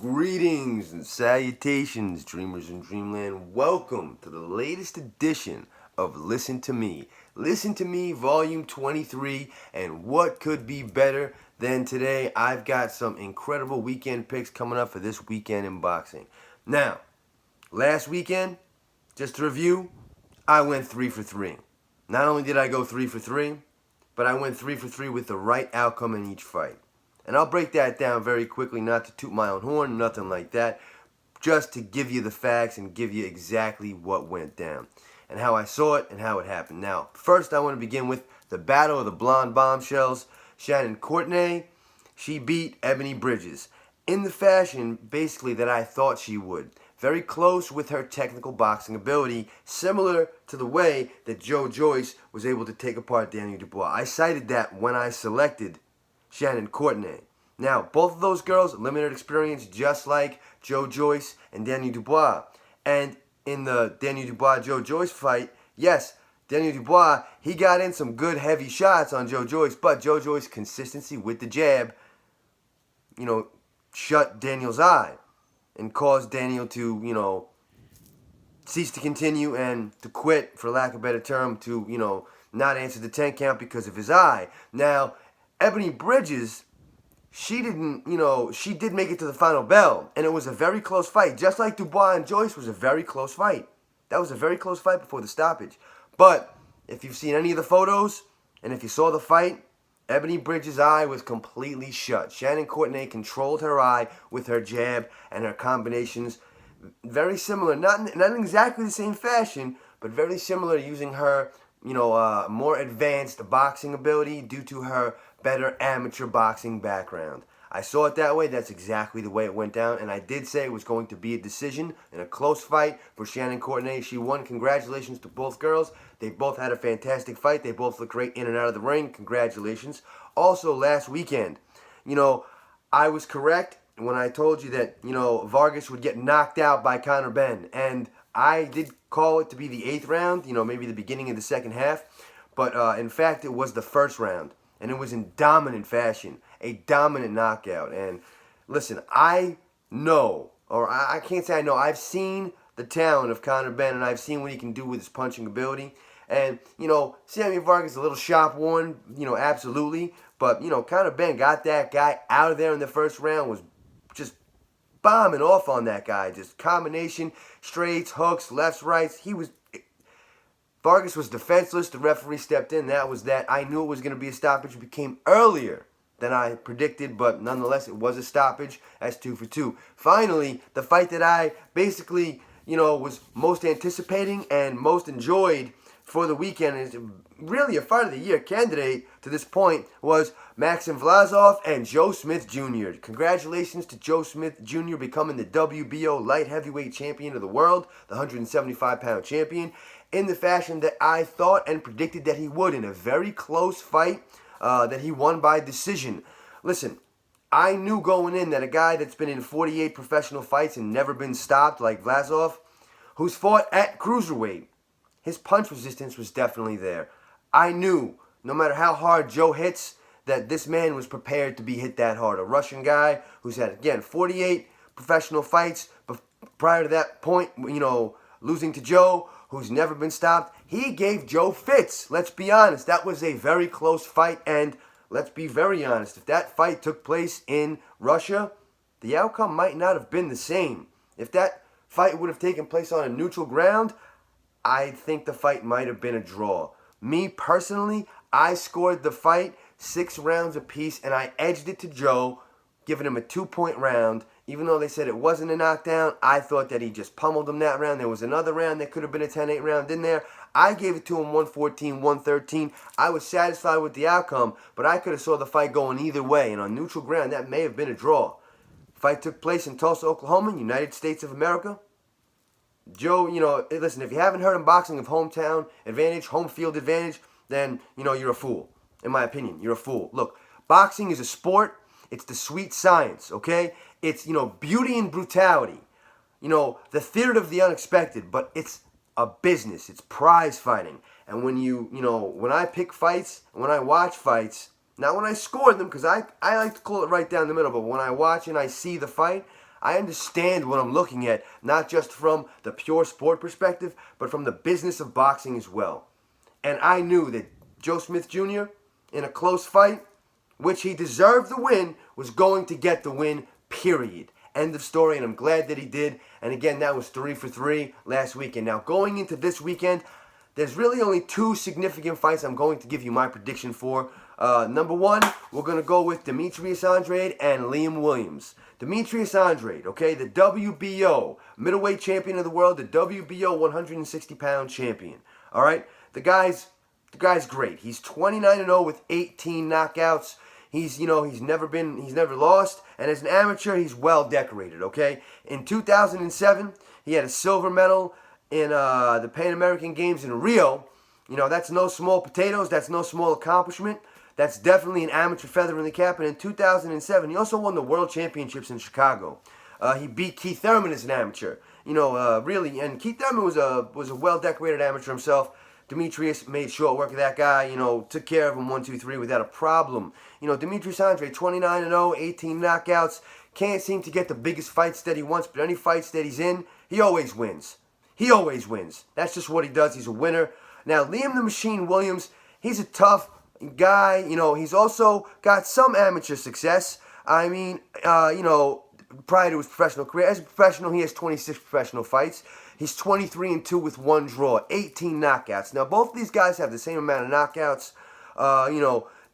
Greetings and salutations, dreamers in dreamland. Welcome to the latest edition of Listen to Me. Listen to Me, volume 23. And what could be better than today? I've got some incredible weekend picks coming up for this weekend in boxing. Now, last weekend, just to review, I went 3 for 3. Not only did I go 3 for 3, but I went 3 for 3 with the right outcome in each fight. And I'll break that down very quickly, not to toot my own horn, nothing like that. Just to give you the facts and give you exactly what went down. And how I saw it and how it happened. Now, first I want to begin with the battle of the blonde bombshells. Shannon Courtenay, she beat Ebony Bridges. In the fashion, basically, that I thought she would. Very close with her technical boxing ability, similar to the way that Joe Joyce was able to take apart Daniel Dubois. I cited that when I selected Shannon Courtenay. Now, both of those girls, limited experience, just like Joe Joyce and Daniel Dubois. And in the Daniel Dubois-Joe Joyce fight, yes, Daniel Dubois, he got in some good heavy shots on Joe Joyce, but Joe Joyce's consistency with the jab, shut Daniel's eye and caused Daniel to, cease to continue and to quit, for lack of a better term, to, not answer the 10 count because of his eye. Now, Ebony Bridges, she did make it to the final bell, and it was a very close fight. Just like Dubois and Joyce was a very close fight. That was a very close fight before the stoppage. But if you've seen any of the photos, and if you saw the fight, Ebony Bridges' eye was completely shut. Shannon Courtenay controlled her eye with her jab and her combinations. Very similar, not in exactly the same fashion, but very similar, using her, more advanced boxing ability due to her better amateur boxing background. I saw it that way. That's exactly the way it went down. And I did say it was going to be a decision in a close fight for Shannon Courtenay. She won. Congratulations to both girls. They both had a fantastic fight. They both look great in and out of the ring. Congratulations. Also, last weekend, I was correct when I told you that, Vargas would get knocked out by Conor Benn. And I did call it to be the 8th round, maybe the beginning of the second half. But in fact, it was the first round. And it was in dominant fashion, a dominant knockout. And listen, I know, or I can't say I know, I've seen the talent of Conor Benn, and I've seen what he can do with his punching ability. And, Sammy Vargas, a little shop worn, absolutely. But, Conor Benn got that guy out of there in the first round, was just bombing off on that guy. Just combination, straights, hooks, lefts, rights. Vargas was defenseless. The referee stepped in. That was that. I knew it was going to be a stoppage. It became earlier than I predicted, but nonetheless, it was a stoppage. That's 2 for 2. Finally, the fight that I basically, was most anticipating and most enjoyed for the weekend, is really a fight of the year candidate to this point, was Maxim Vlasov and Joe Smith Jr. Congratulations to Joe Smith Jr. becoming the WBO light heavyweight champion of the world, the 175-pound champion, in the fashion that I thought and predicted that he would, in a very close fight that he won by decision. Listen, I knew going in that a guy that's been in 48 professional fights and never been stopped, like Vlasov, who's fought at cruiserweight, his punch resistance was definitely there. I knew, no matter how hard Joe hits, that this man was prepared to be hit that hard. A Russian guy who's had, again, 48 professional fights, but prior to that point, losing to Joe, who's never been stopped, he gave Joe fits. Let's be honest. That was a very close fight, and let's be very honest. If that fight took place in Russia, the outcome might not have been the same. If that fight would have taken place on a neutral ground, I think the fight might have been a draw. Me, personally, I scored the fight 6 rounds apiece, and I edged it to Joe, giving him a 2-point round. Even though they said it wasn't a knockdown, I thought that he just pummeled him that round. There was another round that could have been a 10-8 round in there. I gave it to him 114, 113. I was satisfied with the outcome, but I could have saw the fight going either way. And on neutral ground, that may have been a draw. Fight took place in Tulsa, Oklahoma, United States of America. Joe, listen, if you haven't heard in boxing of hometown advantage, home field advantage, then, you're a fool. In my opinion, you're a fool. Look, boxing is a sport. It's the sweet science, okay? It's, beauty and brutality. The theater of the unexpected, but it's a business. It's prize fighting. And when when I pick fights, when I watch fights, not when I score them, because I like to call it right down the middle, but when I watch and I see the fight, I understand what I'm looking at, not just from the pure sport perspective, but from the business of boxing as well. And I knew that Joe Smith Jr., in a close fight, which he deserved the win, was going to get the win, period. End of story, and I'm glad that he did. And again, that was 3 for 3 last weekend. Now, going into this weekend, there's really only 2 significant fights I'm going to give you my prediction for. Number 1, we're going to go with Demetrius Andrade and Liam Williams. Demetrius Andrade, okay, the WBO middleweight champion of the world, the WBO 160-pound champion. All right, the guy's great. He's 29-0 with 18 knockouts. He's never lost, and as an amateur, he's well decorated, okay? In 2007, he had a silver medal in the Pan American Games in Rio. That's no small potatoes. That's no small accomplishment. That's definitely an amateur feather in the cap. And in 2007, he also won the World Championships in Chicago. He beat Keith Thurman as an amateur. Really, and Keith Thurman was a well-decorated amateur himself. Demetrius made short work of that guy, took care of him 1, 2, 3 without a problem. Demetrius Andrade, 29-0, 18 knockouts. Can't seem to get the biggest fights that he wants, but any fights that he's in, he always wins. He always wins. That's just what he does. He's a winner. Now, Liam the Machine Williams, he's a tough guy. He's also got some amateur success. I mean, prior to his professional career, as a professional, he has 26 professional fights. He's 23-2 with 1 draw, 18 knockouts. Now, both of these guys have the same amount of knockouts.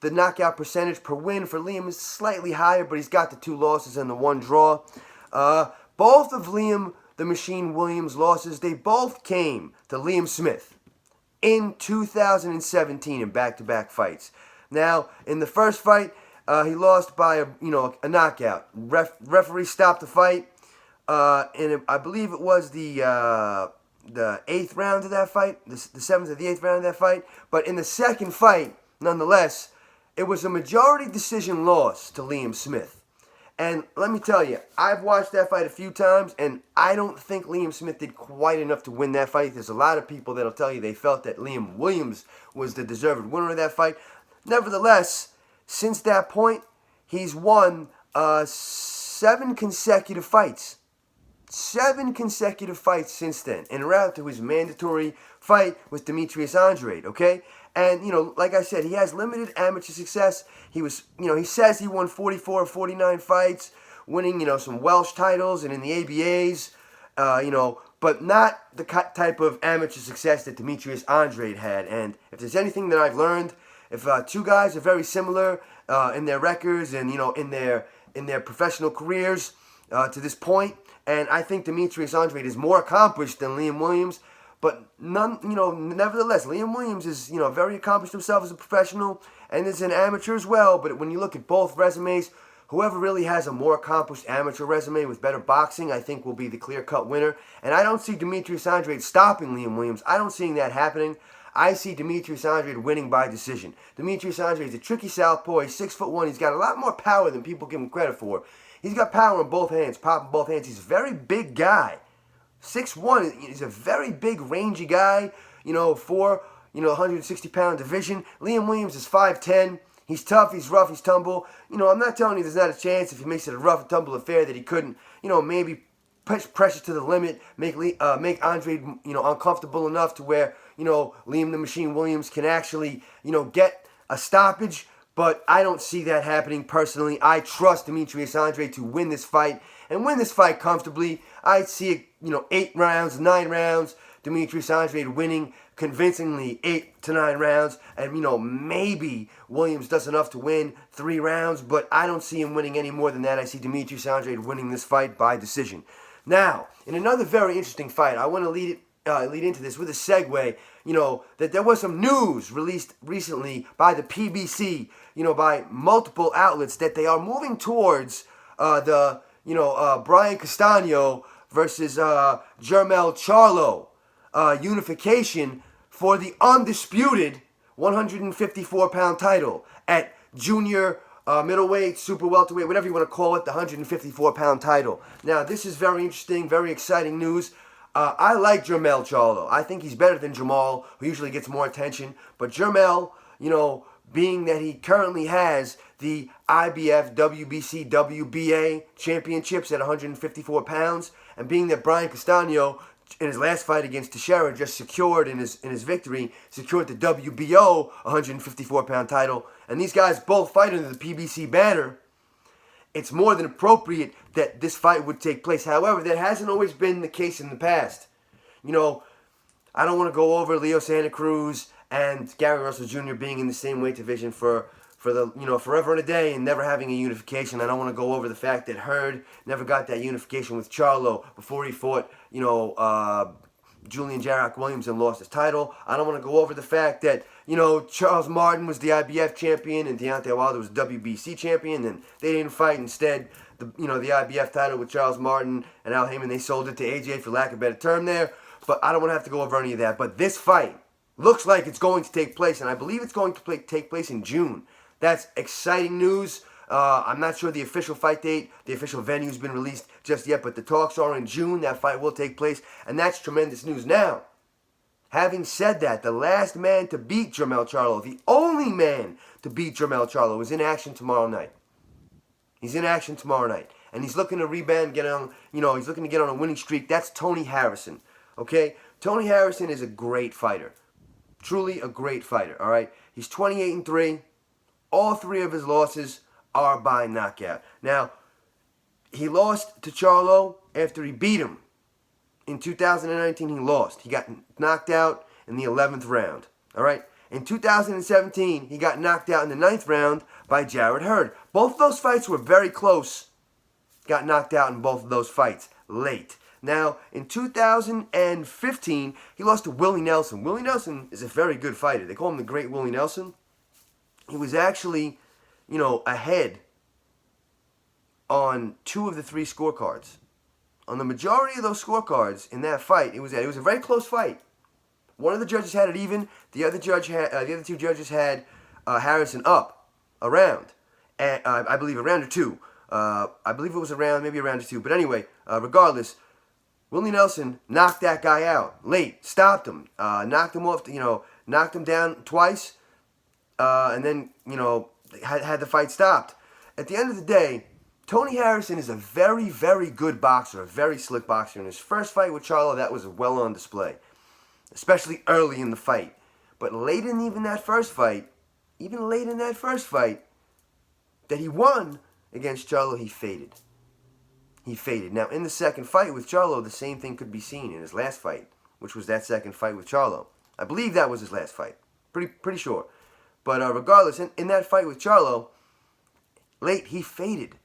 The knockout percentage per win for Liam is slightly higher, but he's got the 2 losses and the 1 draw. Both of Liam the Machine Williams' losses, they both came to Liam Smith in 2017 in back-to-back fights. Now, in the first fight, he lost by a knockout. Referee stopped the fight. And I believe it was the 8th round of that fight, the 7th or the 8th round of that fight. But in the second fight, nonetheless, it was a majority decision loss to Liam Smith. And let me tell you, I've watched that fight a few times, and I don't think Liam Smith did quite enough to win that fight. There's a lot of people that'll tell you they felt that Liam Williams was the deserved winner of that fight. Nevertheless, since that point, he's won 7 consecutive fights. 7 consecutive fights since then, en route to his mandatory fight with Demetrius Andrade, okay? And, like I said, he has limited amateur success. He says he won 44 or 49 fights, winning, some Welsh titles and in the ABAs, but not the type of amateur success that Demetrius Andrade had. And if there's anything that I've learned, if 2 guys are very similar in their records and, in their professional careers to this point, and I think Demetrius Andrade is more accomplished than Liam Williams, but nevertheless, Liam Williams is, very accomplished himself as a professional and is an amateur as well. But when you look at both resumes, whoever really has a more accomplished amateur resume with better boxing, I think will be the clear-cut winner. And I don't see Demetrius Andrade stopping Liam Williams. I don't see that happening. I see Demetrius Andrade winning by decision. Demetrius Andrade is a tricky southpaw. He's 6'1". He's got a lot more power than people give him credit for. He's got power in both hands, pop in both hands. He's a very big guy. 6'1", he's a very big, rangy guy, for, 160-pound division. Liam Williams is 5'10". He's tough, he's rough, he's tumble. I'm not telling you there's not a chance if he makes it a rough and tumble affair that he couldn't, maybe push pressure to the limit, make Andrade, uncomfortable enough to where, Liam the Machine Williams can actually, get a stoppage. But I don't see that happening personally. I trust Demetrius Andrade to win this fight and win this fight comfortably. I see it, 8 rounds, 9 rounds. Demetrius Andrade winning convincingly 8 to 9 rounds. And, maybe Williams does enough to win 3 rounds. But I don't see him winning any more than that. I see Demetrius Andrade winning this fight by decision. Now, in another very interesting fight, I want to lead into this with a segue, that there was some news released recently by the PBC, by multiple outlets that they are moving towards the Bryant Castano versus Jermell Charlo unification for the undisputed 154-pound title at junior middleweight, super welterweight, whatever you want to call it, the 154-pound title. Now, this is very interesting, very exciting news. I like Jermell Charlo. I think he's better than Jermall, who usually gets more attention. But Jermell, being that he currently has the IBF, WBC, WBA championships at 154 pounds, and being that Brian Castano, in his last fight against Teixeira, just secured in his victory, secured the WBO 154-pound title, and these guys both fight under the PBC banner, it's more than appropriate that this fight would take place. However, that hasn't always been the case in the past. You know, I don't want to go over Leo Santa Cruz and Gary Russell Jr. being in the same weight division for the, forever and a day and never having a unification. I don't want to go over the fact that Hurd never got that unification with Charlo before he fought, Julian Jarrett Williams and lost his title. I don't want to go over the fact that, Charles Martin was the IBF champion and Deontay Wilder was the WBC champion, and they didn't fight. Instead, the IBF title with Charles Martin and Al Heyman, they sold it to AJ for lack of a better term there. But I don't want to have to go over any of that. But this fight looks like it's going to take place, and I believe it's going to take place in June. That's exciting news. I'm not sure the official fight date, the official venue has been released just yet, but the talks are in June. That fight will take place, and that's tremendous news. Now, having said that, the last man to beat Jermell Charlo, the only man to beat Jermell Charlo, is in action tomorrow night. He's in action tomorrow night, and he's looking to rebound, he's looking to get on a winning streak. That's Tony Harrison, okay? Tony Harrison is a great fighter, truly a great fighter, all right? He's 28-3. All three of his losses are by knockout. Now, he lost to Charlo after he beat him. In 2019, he lost. He got knocked out in the 11th round. All right? In 2017, he got knocked out in the 9th round by Jarrett Hurd. Both of those fights were very close. Got knocked out in both of those fights late. Now, in 2015, he lost to Willie Nelson. Willie Nelson is a very good fighter. They call him the Great Willie Nelson. He was actually, ahead on 2 of the 3 scorecards. On the majority of those scorecards in that fight, it was a very close fight. One of the judges had it even. The other 2 judges had Harrison up a round. And, I believe a round or 2. I believe it was maybe a round or 2. But anyway, regardless, Willie Nelson knocked that guy out late, stopped him, knocked him off, knocked him down twice. And then, had the fight stopped. At the end of the day, Tony Harrison is a very, very good boxer, a very slick boxer. In his first fight with Charlo, that was well on display, especially early in the fight. But late in that first fight that he won against Charlo, he faded. Now, in the second fight with Charlo, the same thing could be seen in his last fight, which was that second fight with Charlo. I believe that was his last fight. Pretty sure. But regardless, in that fight with Charlo, late, he faded.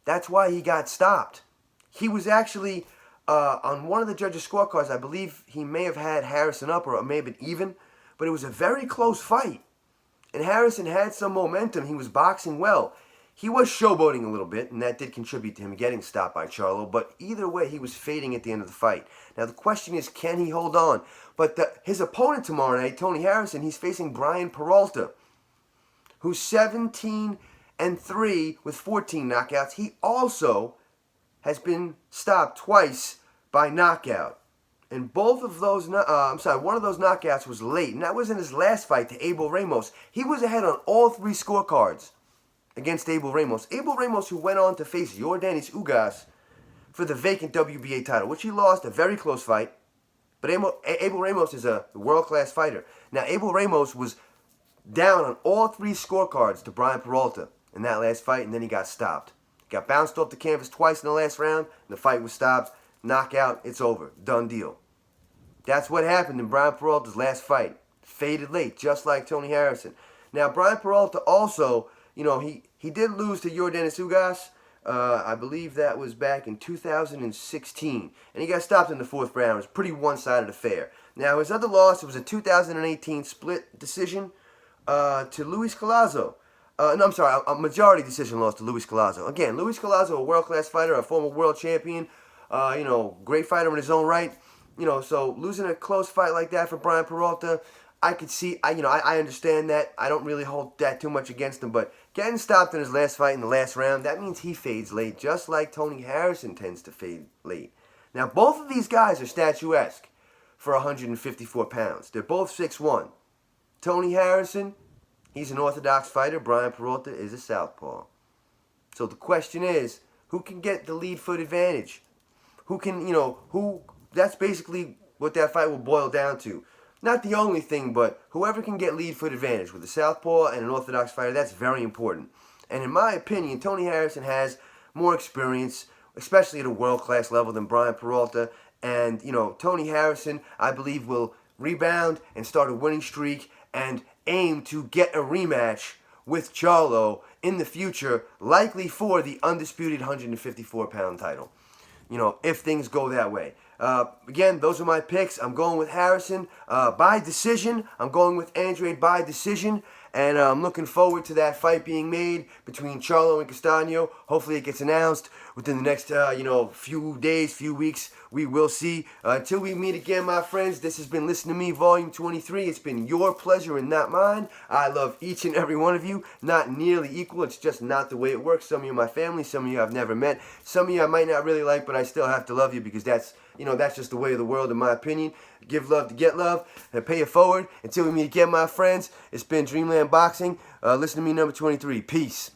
That's why he got stopped. He was actually, on one of the judges' scorecards, I believe he may have had Harrison up, or it may have been even, but it was a very close fight. And Harrison had some momentum. He was boxing well. He was showboating a little bit, and that did contribute to him getting stopped by Charlo, but either way, he was fading at the end of the fight. Now, the question is, can he hold on? But his opponent tomorrow night, Tony Harrison, he's facing Bryant Perrella, who's 17-3 with 14 knockouts. He also has been stopped twice by knockout. And both of those, one of those knockouts was late, and that was in his last fight to Abel Ramos. He was ahead on all 3 scorecards against Abel Ramos. Abel Ramos, who went on to face Yordenis Ugas for the vacant WBA title, which he lost, a very close fight. But Abel Ramos is a world-class fighter. Now, Abel Ramos was down on all 3 scorecards to Bryant Perrella in that last fight, and then he got stopped. Got bounced off the canvas twice in the last round, and the fight was stopped. Knockout, it's over. Done deal. That's what happened in Bryant Perrella's last fight. Faded late, just like Tony Harrison. Now, Bryant Perrella also, he did lose to Yordenis Ugas. I believe that was back in 2016. And he got stopped in the 4th round. It was a pretty one-sided affair. Now, his other loss, it was a 2018 split decision to Luis Collazo. A majority decision loss to Luis Collazo. Again, Luis Collazo, a world-class fighter, a former world champion, great fighter in his own right. So losing a close fight like that for Bryant Perrella, I could see, I understand that. I don't really hold that too much against him, but getting stopped in his last fight in the last round, that means he fades late, just like Tony Harrison tends to fade late. Now, both of these guys are statuesque for 154 pounds. They're both 6'1". Tony Harrison, He's an orthodox fighter. Bryant Perrella is a southpaw. So the question is, who can get the lead foot advantage? Who can, that's basically what that fight will boil down to. Not the only thing, but whoever can get lead foot advantage with a southpaw and an orthodox fighter, that's very important. And in my opinion, Tony Harrison has more experience, especially at a world-class level, than Bryant Perrella. And, Tony Harrison, I believe, will rebound and start a winning streak and aim to get a rematch with Charlo in the future, likely for the undisputed 154-pound title. If things go that way. Again, those are my picks. I'm going with Harrison by decision. I'm going with Andrade by decision. And I'm looking forward to that fight being made between Charlo and Castano. Hopefully it gets announced within the next, few days, few weeks. We will see. Until we meet again, my friends, this has been Listen to Me, Volume 23. It's been your pleasure and not mine. I love each and every one of you. Not nearly equal. It's just not the way it works. Some of you are my family. Some of you I've never met. Some of you I might not really like, but I still have to love you because that's just the way of the world, in my opinion. Give love to get love and pay it forward. Until we meet again, my friends, it's been Dreamland Boxing. Listen to me, number 23. Peace.